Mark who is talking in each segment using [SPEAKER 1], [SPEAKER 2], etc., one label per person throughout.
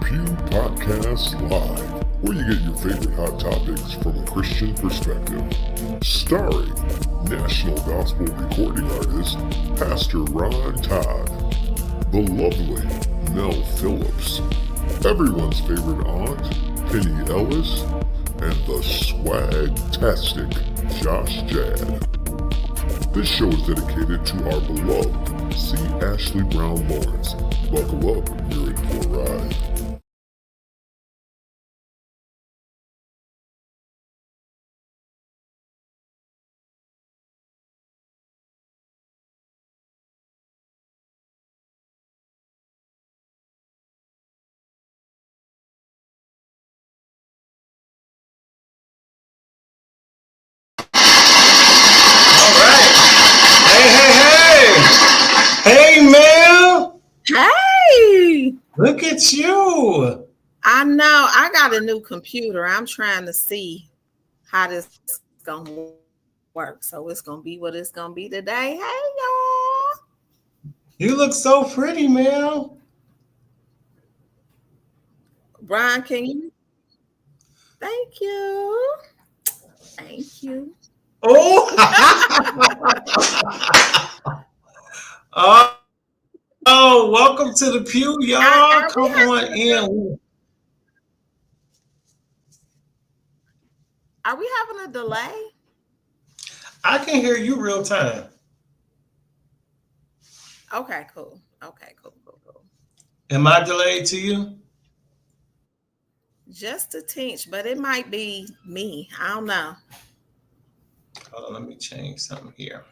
[SPEAKER 1] Pew Podcast Live, where you get your favorite hot topics from a Christian perspective. Starring National Gospel Recording Artist, Pastor Ron Todd, the lovely Mel Phillips, everyone's favorite aunt, Penny Ellis, and the swag-tastic Josh Jad. This show is dedicated to our beloved C. Ashley Brown Lawrence. Buckle up, you're in for a ride.
[SPEAKER 2] Hey, Mel.
[SPEAKER 3] Hey!
[SPEAKER 2] Look at you.
[SPEAKER 3] I know. I got a new computer. I'm trying to see how this is going to work. So it's going to be what it's going to be today. Hey, y'all.
[SPEAKER 2] You look so pretty, Mel.
[SPEAKER 3] Brian, can you? Thank you. Thank you.
[SPEAKER 2] Oh. Oh, welcome to the Pew, y'all. Come on in.
[SPEAKER 3] Are we having a delay?
[SPEAKER 2] I can hear you real time.
[SPEAKER 3] Okay, cool.
[SPEAKER 2] Am I delayed to you?
[SPEAKER 3] Just a tinge, but it might be me. I don't know.
[SPEAKER 2] Hold on, let me change something here.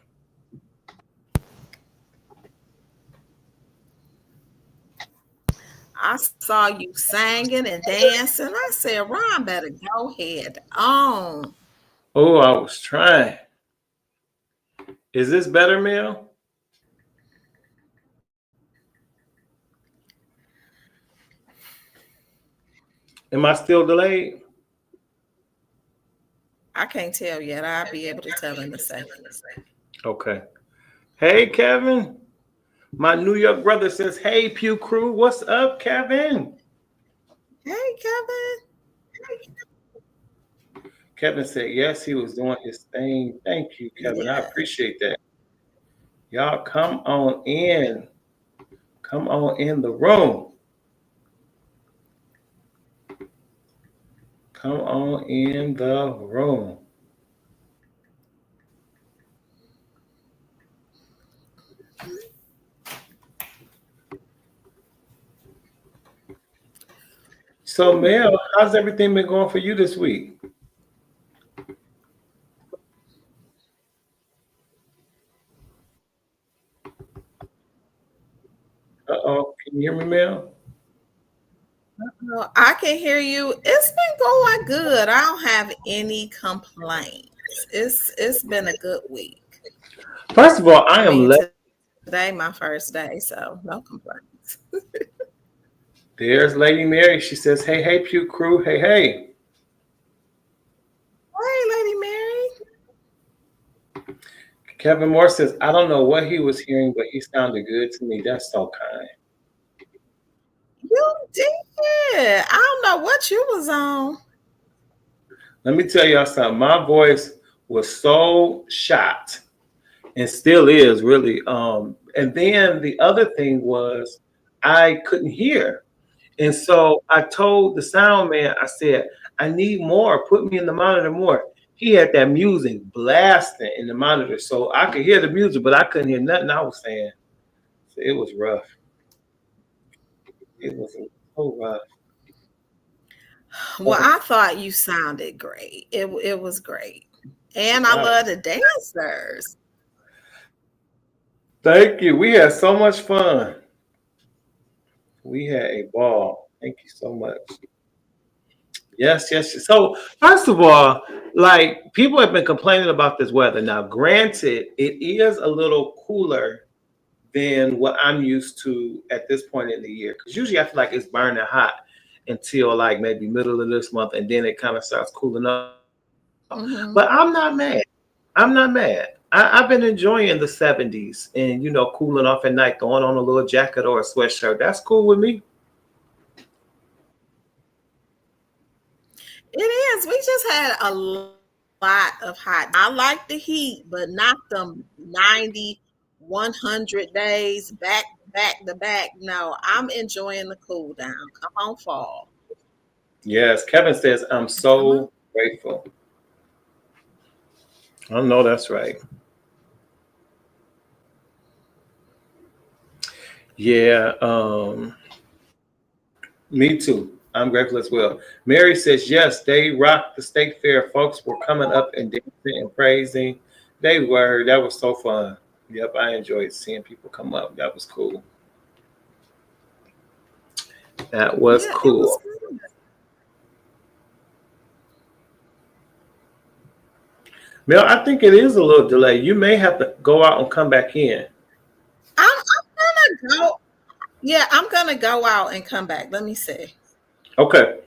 [SPEAKER 3] I saw you singing and dancing. I said, Ron better go ahead on.
[SPEAKER 2] Oh, I was trying. Is this better, Mel? Am I still delayed?
[SPEAKER 3] I can't tell yet. I'll be able to tell in a second.
[SPEAKER 2] Okay. Hey, Kevin. My New York brother says, hey, Pew crew. What's up, Kevin?
[SPEAKER 3] Hey, Kevin.
[SPEAKER 2] Kevin said, yes, he was doing his thing. Thank you, Kevin. Yeah. I appreciate that. Y'all come on in. Come on in the room. Come on in the room. So, Mel, how's everything been going for you this week? Uh-oh, can you hear me, Mel?
[SPEAKER 3] I can hear you. It's been going good. I don't have any complaints. It's been a good week.
[SPEAKER 2] First of all, I am
[SPEAKER 3] today my first day, so no complaints.
[SPEAKER 2] There's Lady Mary. She says, hey, Pew crew. Hey.
[SPEAKER 3] Hey, Lady Mary.
[SPEAKER 2] Kevin Moore says, I don't know what he was hearing, but he sounded good to me. That's so kind.
[SPEAKER 3] You did. I don't know what you was on.
[SPEAKER 2] Let me tell y'all something. My voice was so shot and still is really. And then the other thing was I couldn't hear. And so I told the sound man, I said, I need more. Put me in the monitor more. He had that music blasting in the monitor. So I could hear the music, but I couldn't hear nothing I was saying. So it was rough. It was so rough.
[SPEAKER 3] Well, I thought you sounded great. It was great. And I love the dancers.
[SPEAKER 2] Thank you. We had so much fun. We had a ball. Thank you so much. Yes. So first of all, like people have been complaining about this weather. Now, granted, it is a little cooler than what I'm used to at this point in the year. Because usually I feel like it's burning hot until like maybe middle of this month, and then it kind of starts cooling up. Mm-hmm. But I'm not mad. I've been enjoying the 70s and, cooling off at night, throwing on a little jacket or a sweatshirt. That's cool with me.
[SPEAKER 3] It is. We just had a lot of hot. I like the heat, but not them 90, 100 days back to back. No, I'm enjoying the cool down. Come on, fall.
[SPEAKER 2] Yes, Kevin says, I'm
[SPEAKER 3] Come on.
[SPEAKER 2] so grateful. I know that's right. Yeah, me too. I'm grateful as well. Mary says, yes, they rocked the state fair. Folks were coming up and dancing and praising. They were. That was so fun. Yep, I enjoyed seeing people come up. That was cool. That was
[SPEAKER 3] Yeah, it was
[SPEAKER 2] cool.
[SPEAKER 3] good.
[SPEAKER 2] Mel, I think it is a little delay. You may have to go out and come back in.
[SPEAKER 3] I'm gonna go. Yeah, I'm gonna go out and come back. Let me see.
[SPEAKER 2] Okay.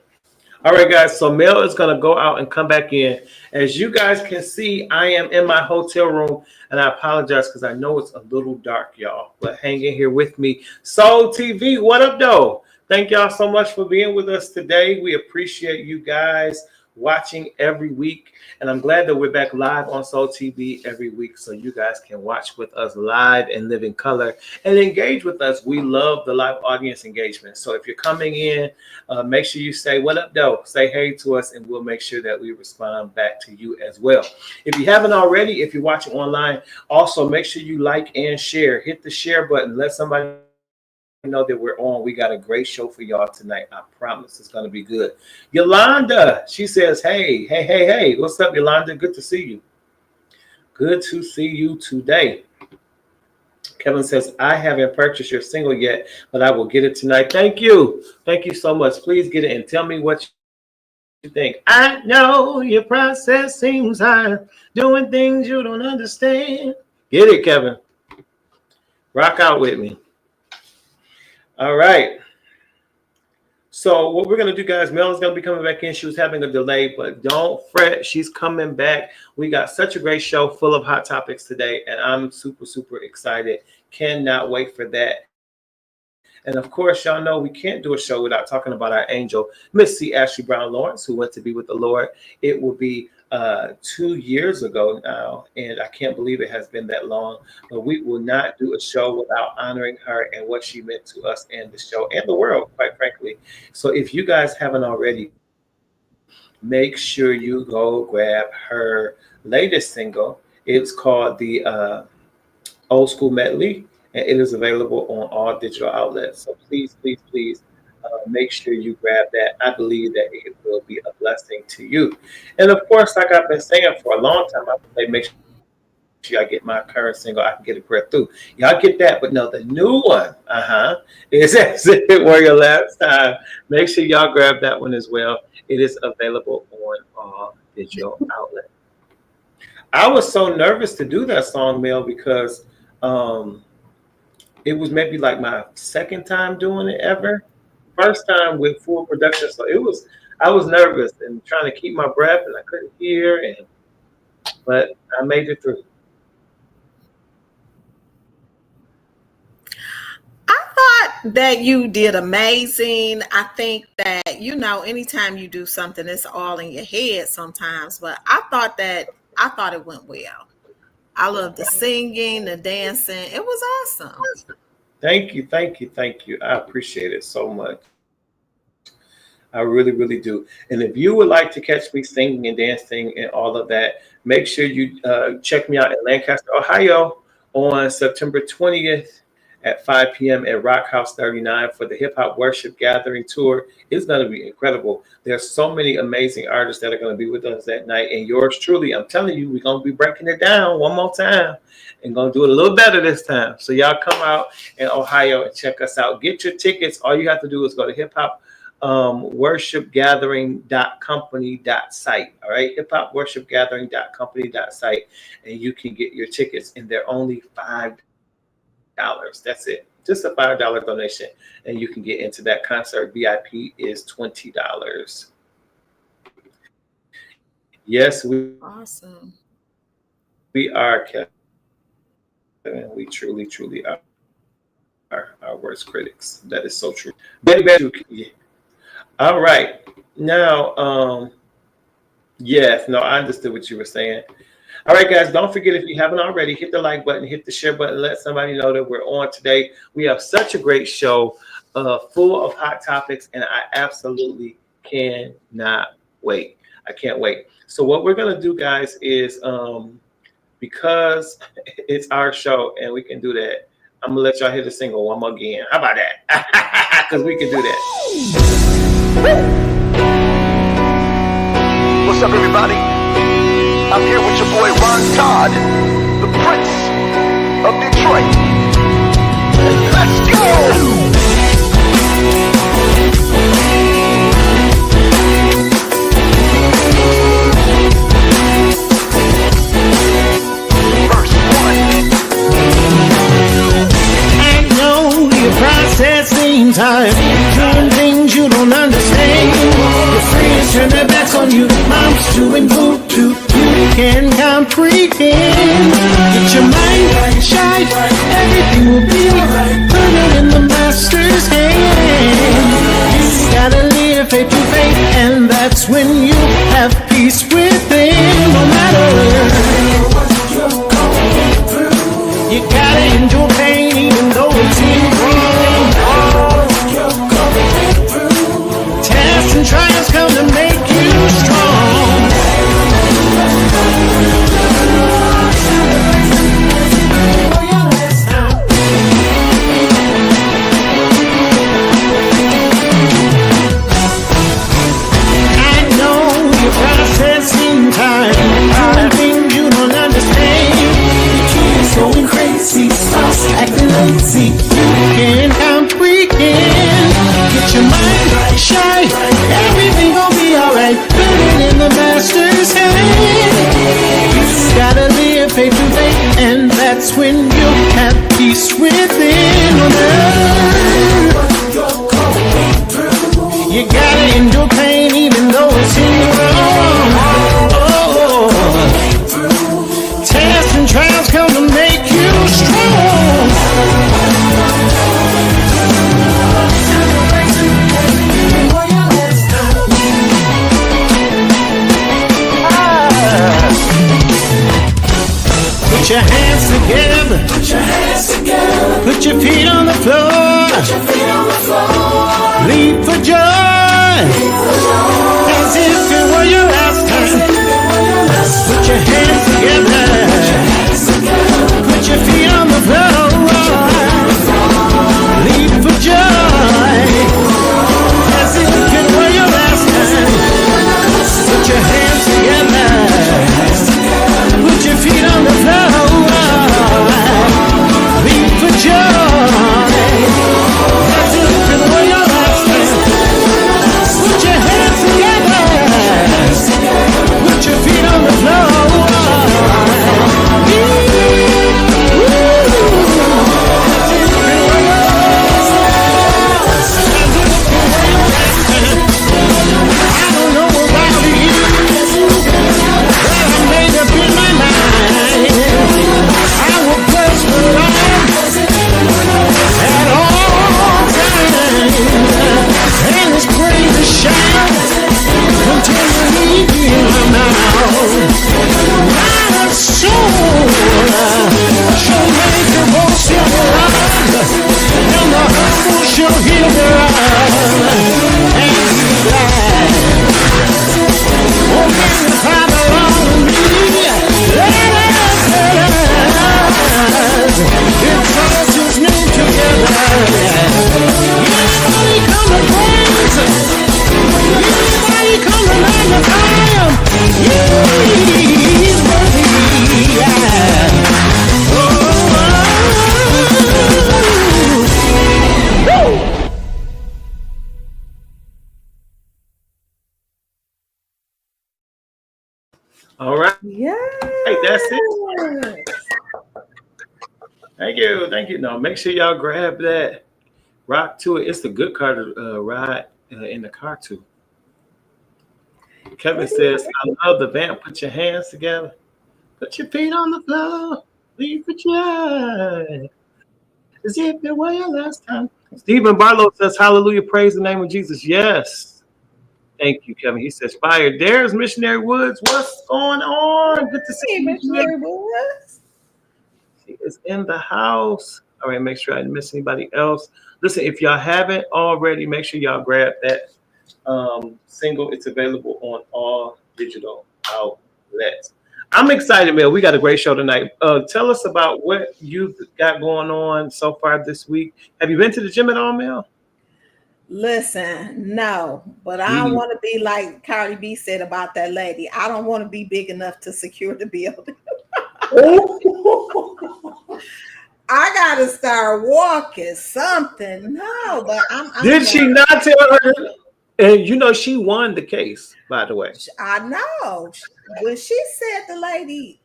[SPEAKER 2] All right, guys. So Mel is going to go out and come back in. As you guys can see, I am in my hotel room, and I apologize because I know it's a little dark, y'all. But hang in here with me. Soul TV, what up, though? Thank y'all so much for being with us today. We appreciate you guys watching every week, and I'm glad that we're back live on Soul TV every week, so you guys can watch with us live and live in color and engage with us. We love the live audience engagement. So if you're coming in, make sure you say what up, though. Say hey to us, and we'll make sure that we respond back to you as well. If you haven't already, if you're watching online, also make sure you like and share. Hit the share button. Let somebody know that we're on. We got a great show for y'all tonight. I promise it's going to be good. Yolanda, she says, hey. What's up, Yolanda? Good to see you. Good to see you today. Kevin says, I haven't purchased your single yet, but I will get it tonight. Thank you. Thank you so much. Please get it and tell me what you think. I know your process seems hard, doing things you don't understand. Get it, Kevin. Rock out with me. All right. So what we're going to do, guys, Mel is going to be coming back in. She was having a delay, but don't fret. She's coming back. We got such a great show full of hot topics today, and I'm super, super excited. Cannot wait for that. And of course, y'all know we can't do a show without talking about our angel, Miss C. Ashley Brown Lawrence, who went to be with the Lord. It will be 2 years ago now, and I can't believe it has been that long. But we will not do a show without honoring her and what she meant to us and the show and the world, quite frankly. So if you guys haven't already, make sure you go grab her latest single. It's called the Old School Medley, and it is available on all digital outlets. So please, make sure you grab that. I believe that it will be a blessing to you. And of course, like I've been saying for a long time, I would say make sure I get my current single. I can get it breath through. Y'all get that, but no, the new one, is As It Were Your Last Time. Make sure y'all grab that one as well. It is available on all digital outlets. I was so nervous to do that song, Mel, because it was maybe like my second time doing it ever. First time with full production, so I was nervous and trying to keep my breath, and I couldn't hear, but I made it through.
[SPEAKER 3] I thought that you did amazing. I think that, anytime you do something, it's all in your head sometimes, but I thought it went well. I love the singing, the dancing. It was awesome.
[SPEAKER 2] Thank you. I appreciate it so much. I really, really do. And if you would like to catch me singing and dancing and all of that, make sure you check me out in Lancaster, Ohio on September 20th at 5 p.m. at Rock House 39 for the Hip Hop Worship Gathering Tour. It's going to be incredible. There's so many amazing artists that are going to be with us that night. And yours truly, I'm telling you, we're going to be breaking it down one more time and going to do it a little better this time. So y'all come out in Ohio and check us out. Get your tickets. All you have to do is go to hip hop worshipgathering.company.site. All right, hiphopworshipgathering.company.site, and you can get your tickets, and they're only $5. That's it, just a $5 donation, and you can get into that concert. VIP is $20. Yes,
[SPEAKER 3] Awesome.
[SPEAKER 2] we are, Kevin. We truly are our worst critics. That is so true. Baby, all right. Now, Yes, no, I understood what you were saying. All right, guys, don't forget, if you haven't already, hit the like button, hit the share button, let somebody know that we're on today. We have such a great show full of hot topics, and I absolutely cannot wait. I can't wait. So what we're going to do, guys, is because it's our show and we can do that, I'm going to let y'all hear the single one more again. How about that? Because we can do that.
[SPEAKER 4] What's up, everybody? I'm here with your boy Ron Todd, the Prince of Detroit. Let's go! Verse 1.
[SPEAKER 5] I know your process seems hard, doing things you don't understand. Your friends turn their backs on you, mom's doing voodoo. You can comprehend. Get your mind right, shine, everything will be alright. Put it in the master's hand. You gotta live faith to faith, and that's when you have peace within. No matter what you're going through, you gotta endure pain even though it seems wrong. Tests and trials come to make you strong. I know your process in time, doing things you don't understand. You're going crazy, stop acting lazy. You can comprehend. Get your mind right, shine, everything gon' be alright. Put it in the master's hand. You gotta live faith to faith, and that's when you have peace within. No matter what you're going through, you gotta endure pain even though it seems wrong. Tests and trials come to make you strong. Put your hands together. Put your hands together. Put your feet on the floor. Put your feet on the floor. Leap for joy. As if it were your last time. Put your hands together. Put your feet on the floor. Leap for joy. As if it were your last time. Put your hands together. Put your feet on the floor. Leap for joy. As if it were your last time. Put your hands together. Put your feet on the floor. I don't know about you, but I made up in my mind. I will bless the Lord at all times, and His praise shall continually be in my mouth. My soul shall make the most of the Lord, and the humble shall hear thereof and be glad. Oh, magnify the Lord with me. Let us exalt His name together. Anybody come to praise Him? Anybody come to magnify Him? He's worthy.
[SPEAKER 2] All right.
[SPEAKER 3] Yeah.
[SPEAKER 2] Hey, that's it. Thank you. Thank you. Now, make sure y'all grab that. Rock to it. It's a good car to ride in the car, too. Kevin says, I love the vamp. Put your hands together. Put your feet on the floor. Leave for joy. As if it were your last time. Stephen Barlow says, hallelujah, praise the name of Jesus. Yes. Thank you, Kevin. He says, fire. There's Missionary Woods. What's going on? Good to see
[SPEAKER 3] Hey,
[SPEAKER 2] you,
[SPEAKER 3] Missionary Woods.
[SPEAKER 2] She is in the house. All right, make sure I didn't miss anybody else. Listen, if y'all haven't already, make sure y'all grab that single. It's available on all digital outlets. I'm excited, man. We got a great show tonight. Tell us about what you've got going on so far this week. Have you been to the gym at all, Mel?
[SPEAKER 3] Listen, no, but I don't want to be like Cardi B said about that lady. I don't want to be big enough to secure the building. I gotta start walking something. No, but I'm
[SPEAKER 2] Did she not tell her? And you know, she won the case, by the way.
[SPEAKER 3] I know. When she said the lady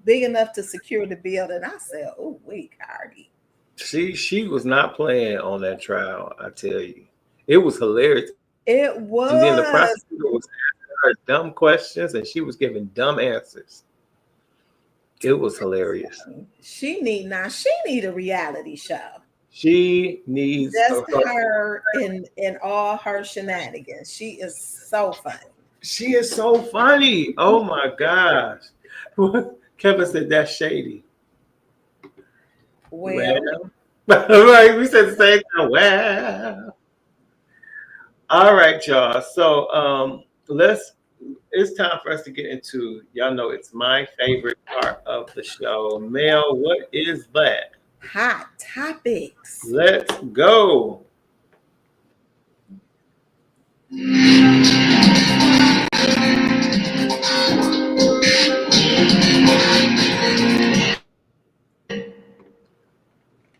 [SPEAKER 3] big enough to secure the building, I said, oh, wait, Cardi.
[SPEAKER 2] She was not playing on that trial, I tell you. It was hilarious.
[SPEAKER 3] It was.
[SPEAKER 2] And then the prosecutor was asking her dumb questions and she was giving dumb answers. It was hilarious.
[SPEAKER 3] She need a reality show.
[SPEAKER 2] She needs
[SPEAKER 3] just her in all her shenanigans. She is so funny.
[SPEAKER 2] She is so funny. Oh my gosh. Kevin said that's shady.
[SPEAKER 3] Well.
[SPEAKER 2] Right, we said the same thing. Well. All right, y'all. So it's time for us to get into, y'all know it's my favorite part of the show. Mel, what is that?
[SPEAKER 3] Hot topics.
[SPEAKER 2] Let's go.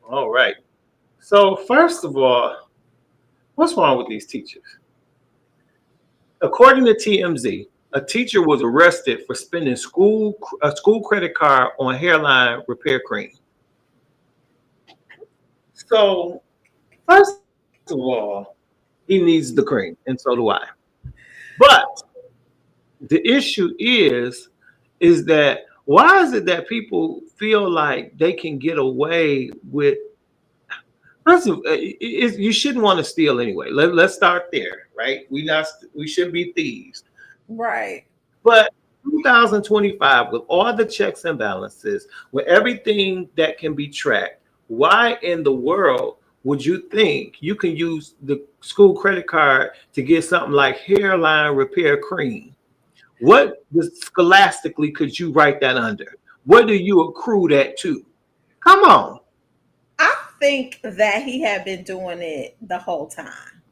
[SPEAKER 2] All right. So first of all, what's wrong with these teachers? According to TMZ, a teacher was arrested for spending a school credit card on hairline repair cream. So, first of all, he needs the cream, and so do I. But the issue is that why is it that people feel like they can get away with? First of all, you shouldn't want to steal anyway. Let's start there, right? We shouldn't be thieves,
[SPEAKER 3] right?
[SPEAKER 2] But 2025, with all the checks and balances, with everything that can be tracked, why in the world would you think you can use the school credit card to get something like hairline repair cream? What scholastically could you write that under? What do you accrue that to? Come on.
[SPEAKER 3] I think that he had been doing it the whole time.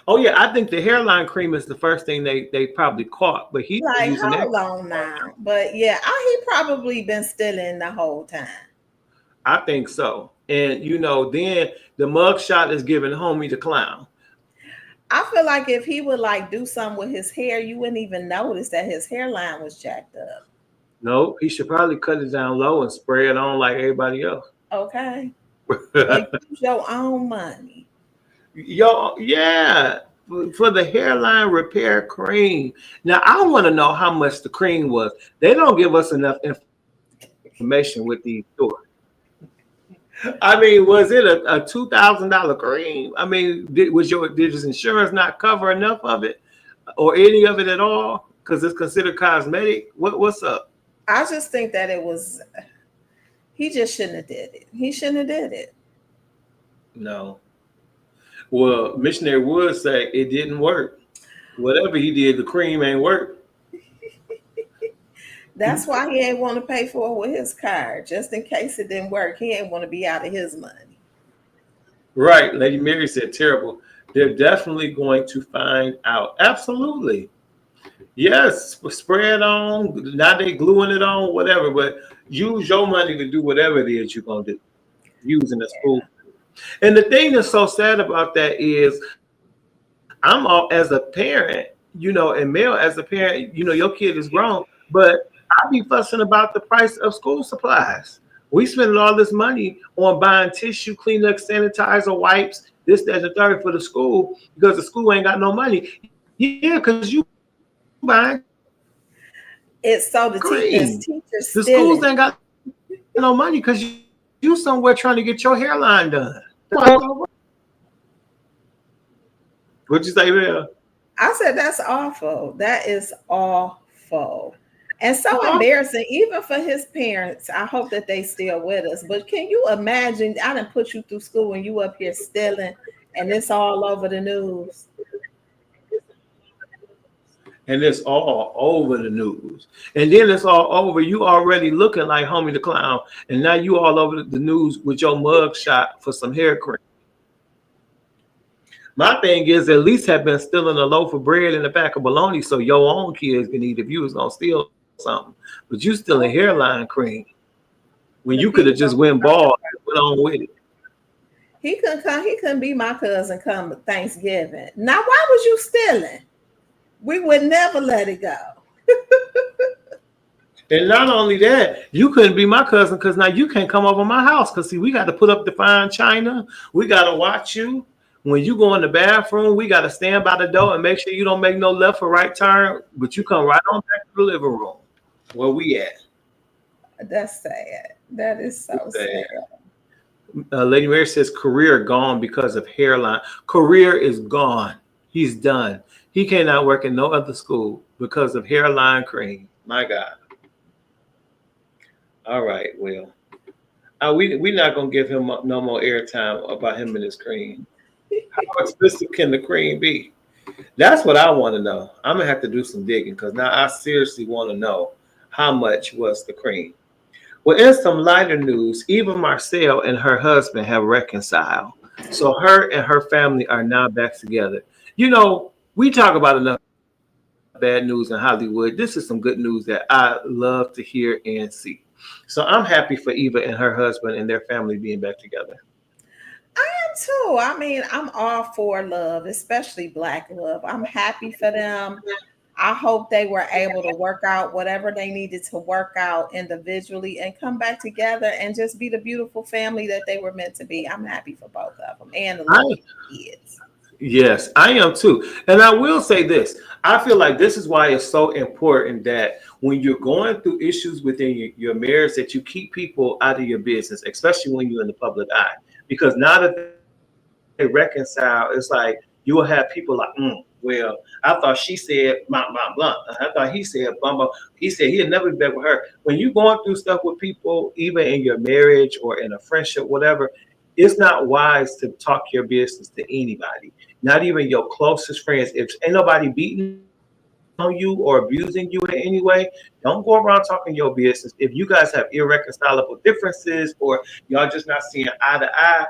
[SPEAKER 2] Oh yeah, I think the hairline cream is the first thing they probably caught, but he's
[SPEAKER 3] like,
[SPEAKER 2] using
[SPEAKER 3] hold on now. But yeah, he probably been stealing the whole time.
[SPEAKER 2] I think so. And you know, then the mugshot is giving homie the clown.
[SPEAKER 3] I feel like if he would like do something with his hair, you wouldn't even notice that his hairline was jacked up.
[SPEAKER 2] No, he should probably cut it down low and spray it on like everybody else.
[SPEAKER 3] Okay. Like, use your own money.
[SPEAKER 2] Yo, yeah, for the hairline repair cream. Now, I want to know how much the cream was. They don't give us enough information with these stores. I mean, was it a $2,000 cream? I mean, did his insurance not cover enough of it or any of it at all? Because it's considered cosmetic. What's up?
[SPEAKER 3] I just think that he just shouldn't have did it. He shouldn't have did it.
[SPEAKER 2] No. Well, Missionary Wood say it didn't work. Whatever he did, the cream ain't work.
[SPEAKER 3] That's why he ain't want to pay for it with his card. Just in case it didn't work, he ain't want to be out of his money.
[SPEAKER 2] Right. Lady Mary said terrible. They're definitely going to find out. Absolutely. Yes, spray it on. Now they gluing it on, whatever. But use your money to do whatever it is you're going to do. Using the school. And the thing that's so sad about that is I'm all, as a parent, you know, and Mel as a parent, you know, your kid is grown, but I be fussing about the price of school supplies. We spending all this money on buying tissue, Kleenex, sanitizer, wipes, this, that, and the third for the school because the school ain't got no money. Yeah, because you buying.
[SPEAKER 3] It's so the teachers
[SPEAKER 2] the schools ain't got no money because you somewhere trying to get your hairline done. What'd you say, Bill?
[SPEAKER 3] I said that's awful. That is awful. And so
[SPEAKER 2] Uh-huh.
[SPEAKER 3] embarrassing, even for his parents. I hope that they still with us. But can you imagine? I done put you through school and you up here stealing, and it's all over the news.
[SPEAKER 2] And it's all over the news. And then it's all over. You already looking like Homie the Clown. And now you all over the news with your mug shot for some hair cream. My thing is at least have been stealing a loaf of bread and a pack of bologna so your own kids can eat if you was going to steal something. But you stealing hairline cream when you could have just went bald and went on with it.
[SPEAKER 3] He couldn't come. He couldn't be my cousin come to Thanksgiving. Now, why was you stealing? We would never let it go.
[SPEAKER 2] And not only that, you couldn't be my cousin because now you can't come over my house because see, we got to put up the fine china. We got to watch you. When you go in the bathroom, we got to stand by the door and make sure you don't make no left or right turn, but you come right on back to the living room where we at.
[SPEAKER 3] That's sad. That is so sad.
[SPEAKER 2] Lady Mary says career gone because of hairline. Career is gone. He's done. He cannot work in no other school because of hairline cream. My God. All right, well, we're not going to give him no more airtime about him and his cream. How expensive can the cream be? That's what I want to know. I'm going to have to do some digging because now I seriously want to know how much was the cream. Well, in some lighter news, Eva Marcel and her husband have reconciled. So her and her family are now back together. You know, we talk about enough bad news in Hollywood. This is some good news that I love to hear and see. So I'm happy for Eva and her husband and their family being back together.
[SPEAKER 3] I am too. I mean, I'm all for love, especially Black love. I'm happy for them. I hope they were able to work out whatever they needed to work out individually and come back together and just be the beautiful family that they were meant to be. I'm happy for both of them and the little kids.
[SPEAKER 2] Yes, I am too. And I will say this. I feel like this is why it's so important that when you're going through issues within your marriage that you keep people out of your business, especially when you're in the public eye. Because now that they reconcile, it's like you will have people like, well, I thought she said blah, blah, blah. I thought he said blah, blah. He said he'd never be back with her. When you're going through stuff with people, even in your marriage or in a friendship, whatever, it's not wise to talk your business to anybody, not even your closest friends. If ain't nobody beating on you or abusing you in any way, don't go around talking your business. If you guys have irreconcilable differences or y'all just not seeing eye to eye,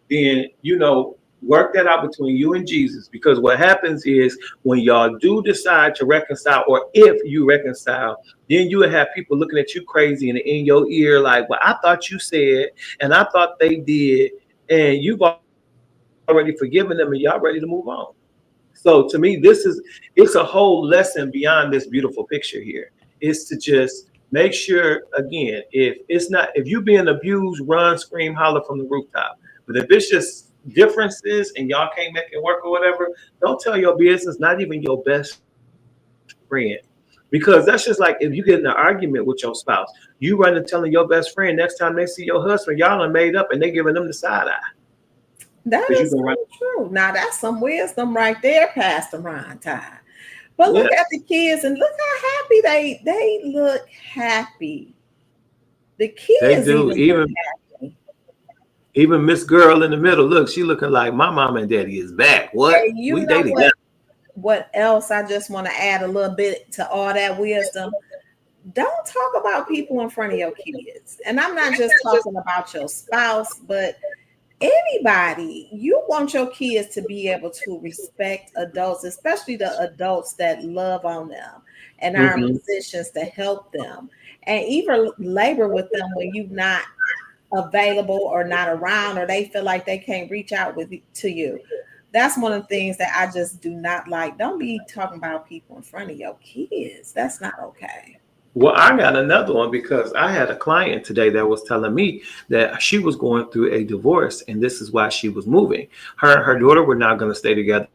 [SPEAKER 2] then, you know, work that out between you and Jesus. Because what happens is when y'all do decide to reconcile, or if you reconcile, then you will have people looking at you crazy and in your ear like, well, I thought you said, and I thought they did, and you've already forgiven them and y'all ready to move on. So to me, it's a whole lesson beyond this beautiful picture here. It's to just make sure, again, if you're being abused, run, scream, holler from the rooftop. But if it's just differences and y'all can't make it work or whatever, don't tell your business, not even your best friend. Because that's just like if you get in an argument with your spouse, you run and telling your best friend next time they see your husband, y'all are made up and they giving them the side eye.
[SPEAKER 3] That is so true. Now that's some wisdom right there, Pastor Ron Todd. But look at the kids and look how happy they look happy. The kids
[SPEAKER 2] they do. Even Miss Girl in the middle, look, she looking like my mom and daddy is back. What?
[SPEAKER 3] Hey,
[SPEAKER 2] we dated together.
[SPEAKER 3] What else? I just want to add a little bit to all that wisdom. Don't talk about people in front of your kids. And I'm not just talking about your spouse, but anybody. You want your kids to be able to respect adults, especially the adults that love on them and are in positions to help them, and even labor with them when you're not available or not around, or they feel like they can't reach out to you. That's one of the things that I just do not like. Don't be talking about people in front of your kids. That's not okay.
[SPEAKER 2] Well, I got another one because I had a client today that was telling me that she was going through a divorce and this is why she was moving. Her and her daughter were not going to stay together,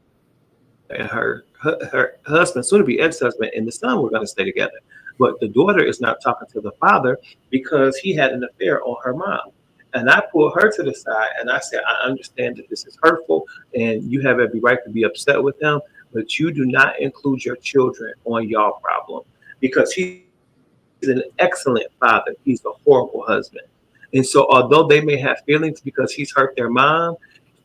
[SPEAKER 2] and her husband, soon to be ex-husband, and the son were going to stay together. But the daughter is not talking to the father because he had an affair on her mom. And I pulled her to the side and I said, I understand that this is hurtful and you have every right to be upset with him, but you do not include your children on y'all problem because he's an excellent father. He's a horrible husband. And so, although they may have feelings because he's hurt their mom,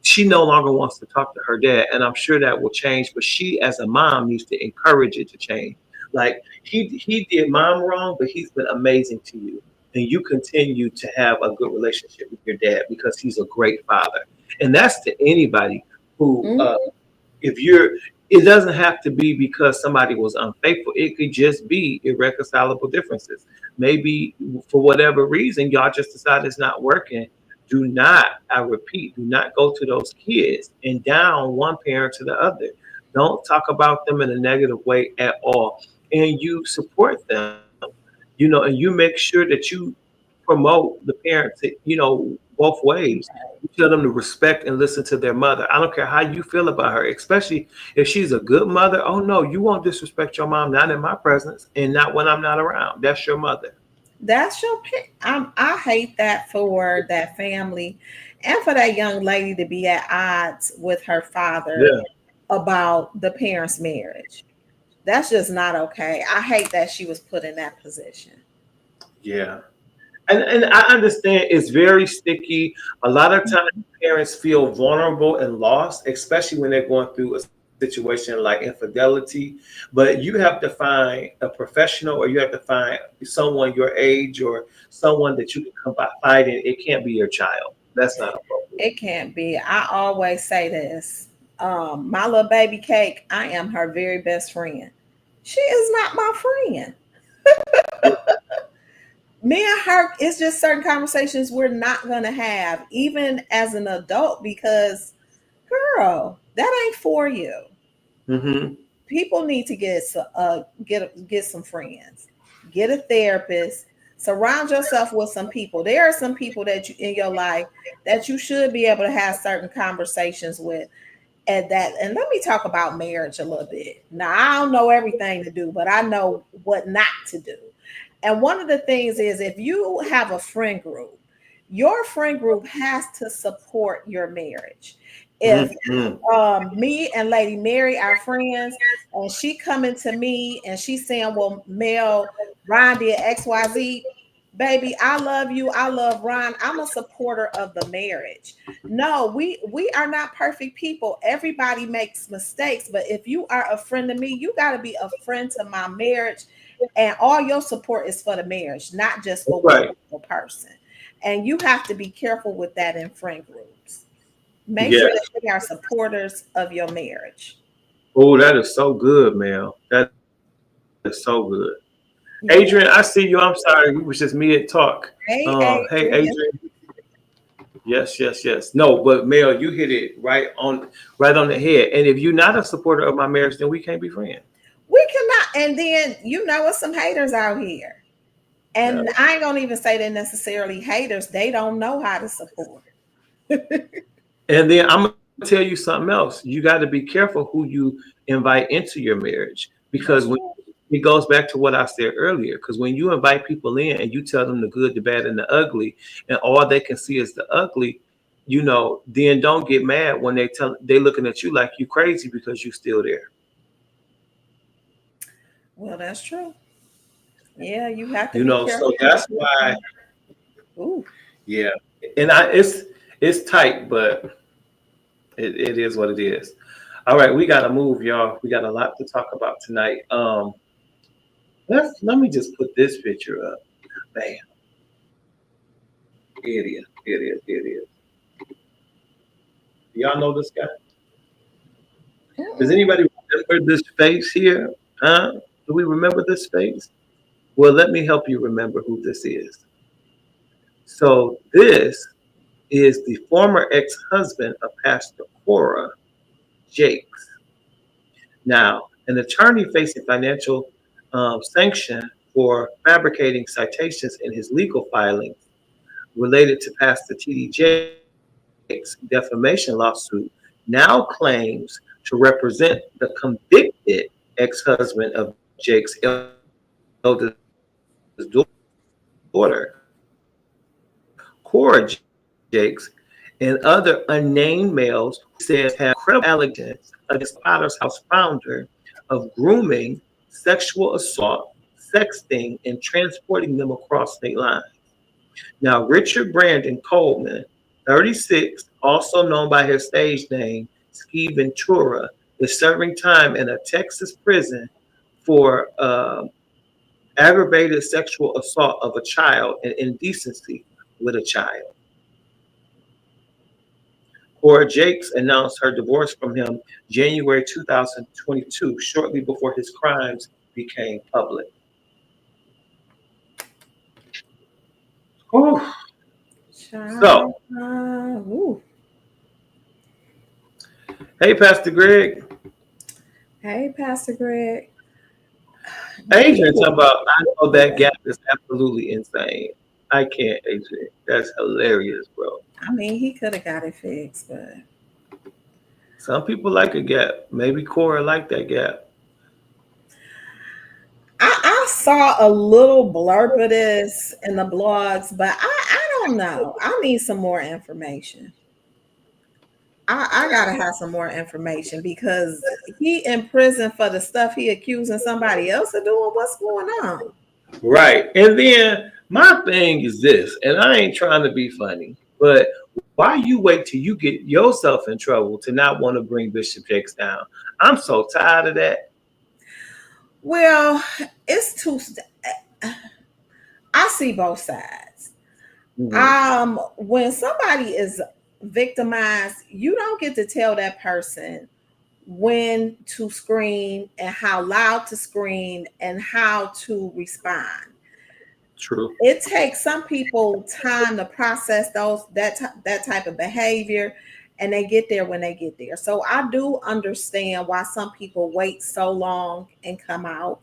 [SPEAKER 2] she no longer wants to talk to her dad. And I'm sure that will change, but she, as a mom, needs to encourage it to change. Like he did mom wrong, but he's been amazing to you. And you continue to have a good relationship with your dad because he's a great father. And that's to anybody who, if you're, it doesn't have to be because somebody was unfaithful. It could just be irreconcilable differences. Maybe for whatever reason, y'all just decide it's not working. Do not, I repeat, do not go to those kids and down one parent to the other. Don't talk about them in a negative way at all. And you support them, and you make sure that you promote the parents, both ways. You tell them to respect and listen to their mother. I don't care how you feel about her, especially if she's a good mother. Oh no, you won't disrespect your mom, not in my presence and not when I'm not around. That's your mother.
[SPEAKER 3] That's your pick. I hate that for that family and for that young lady to be at odds with her father about the parents' marriage. That's just not okay. I hate that she was put in that position.
[SPEAKER 2] Yeah. And I understand it's very sticky. A lot of times parents feel vulnerable and lost, especially when they're going through a situation like infidelity. But you have to find a professional or you have to find someone your age or someone that you can confide in. It can't be your child. That's not appropriate.
[SPEAKER 3] It can't be. I always say this. My little baby Cake, I am her very best friend. She is not my friend. Me and her, it's just certain conversations we're not going to have, even as an adult, because, girl, that ain't for you.
[SPEAKER 2] Mm-hmm.
[SPEAKER 3] People need to get some friends, get a therapist, surround yourself with some people. There are some people that you in your life that you should be able to have certain conversations with. And let me talk about marriage a little bit. Now, I don't know everything to do, but I know what not to do. And one of the things is if you have a friend group, your friend group has to support your marriage. If me and Lady Mary are friends and she coming to me and she's saying, well, Mel, Ron did XYZ, baby, I love you. I love Ron. I'm a supporter of the marriage. No, we are not perfect people. Everybody makes mistakes. But if you are a friend to me, you got to be a friend to my marriage. And all your support is for the marriage, not just for one person. And you have to be careful with that in friend groups. Make sure that they are supporters of your marriage.
[SPEAKER 2] Oh, that is so good, Mel. That is so good. Yeah. Adrian, I see you. I'm sorry. We was just mid-talk.
[SPEAKER 3] Hey,
[SPEAKER 2] Adrian. Yes. No, but Mel, you hit it right on the head. And if you're not a supporter of my marriage, then we can't be friends.
[SPEAKER 3] We cannot. And then, it's some haters out here. And I ain't going to even say they're necessarily haters. They don't know how to support.
[SPEAKER 2] And then I'm going to tell you something else. You got to be careful who you invite into your marriage. Because it goes back to what I said earlier. Because when you invite people in and you tell them the good, the bad, and the ugly, and all they can see is the ugly, then don't get mad when they looking at you like you crazy because you're still there.
[SPEAKER 3] Well, that's true. Yeah, you have to be careful.
[SPEAKER 2] So that's why.
[SPEAKER 3] Ooh.
[SPEAKER 2] Yeah, and it's tight, but it is what it is. All right, we got to move, y'all. We got a lot to talk about tonight. Let me just put this picture up. Bam. It is. Y'all know this guy? Does anybody remember this face here? Huh? Do we remember this face? Well, let me help you remember who this is. So this is the former ex-husband of Pastor Cora Jakes. Now, an attorney facing financial sanction for fabricating citations in his legal filings related to Pastor T.D. Jakes' defamation lawsuit now claims to represent the convicted ex-husband of Jakes' eldest daughter, Cora Jakes, Jakes, and other unnamed males who says have credible allegations against Potter's House founder of grooming, sexual assault, sexting, and transporting them across state lines. Now, Richard Brandon Coleman, 36, also known by his stage name, Ski Ventura, is serving time in a Texas prison for aggravated sexual assault of a child and indecency with a child. Cora Jakes announced her divorce from him January 2022, shortly before his crimes became public. Whew. So, hey, Pastor Greg.
[SPEAKER 3] Hey, Pastor Greg.
[SPEAKER 2] Adrian talking about, I know that gap is absolutely insane. I can't, Adrian. That's hilarious, bro.
[SPEAKER 3] I mean, he could have got it fixed, but
[SPEAKER 2] some people like a gap. Maybe Cora liked that gap.
[SPEAKER 3] I saw a little blurb of this in the blogs, but I don't know. I need some more information. I gotta have some more information because he in prison for the stuff he accusing somebody else of doing. What's going on?
[SPEAKER 2] Right. And then my thing is this, and I ain't trying to be funny, but why you wait till you get yourself in trouble to not want to bring Bishop Jakes down? I'm so tired of that.
[SPEAKER 3] Well, it's too. I see both sides. Mm-hmm. When somebody is victimized, you don't get to tell that person when to scream and how loud to scream and how to respond.
[SPEAKER 2] True.
[SPEAKER 3] It takes some people time to process that type of behavior, and they get there when they get there. So I do understand why some people wait so long and come out.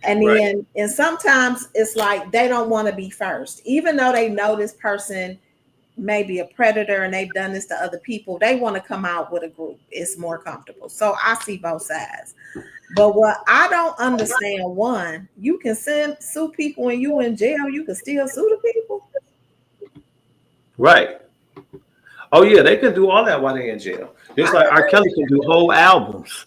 [SPEAKER 3] And then and sometimes it's like they don't want to be first, even though they know this person may be a predator and they've done this to other people. They want to come out with a group. It's more comfortable. So I see both sides. But what I don't understand, one, you can sue people when you in jail. You can still sue the people.
[SPEAKER 2] Right. Oh yeah, they can do all that while they're in jail. Just like R. Kelly can do whole albums.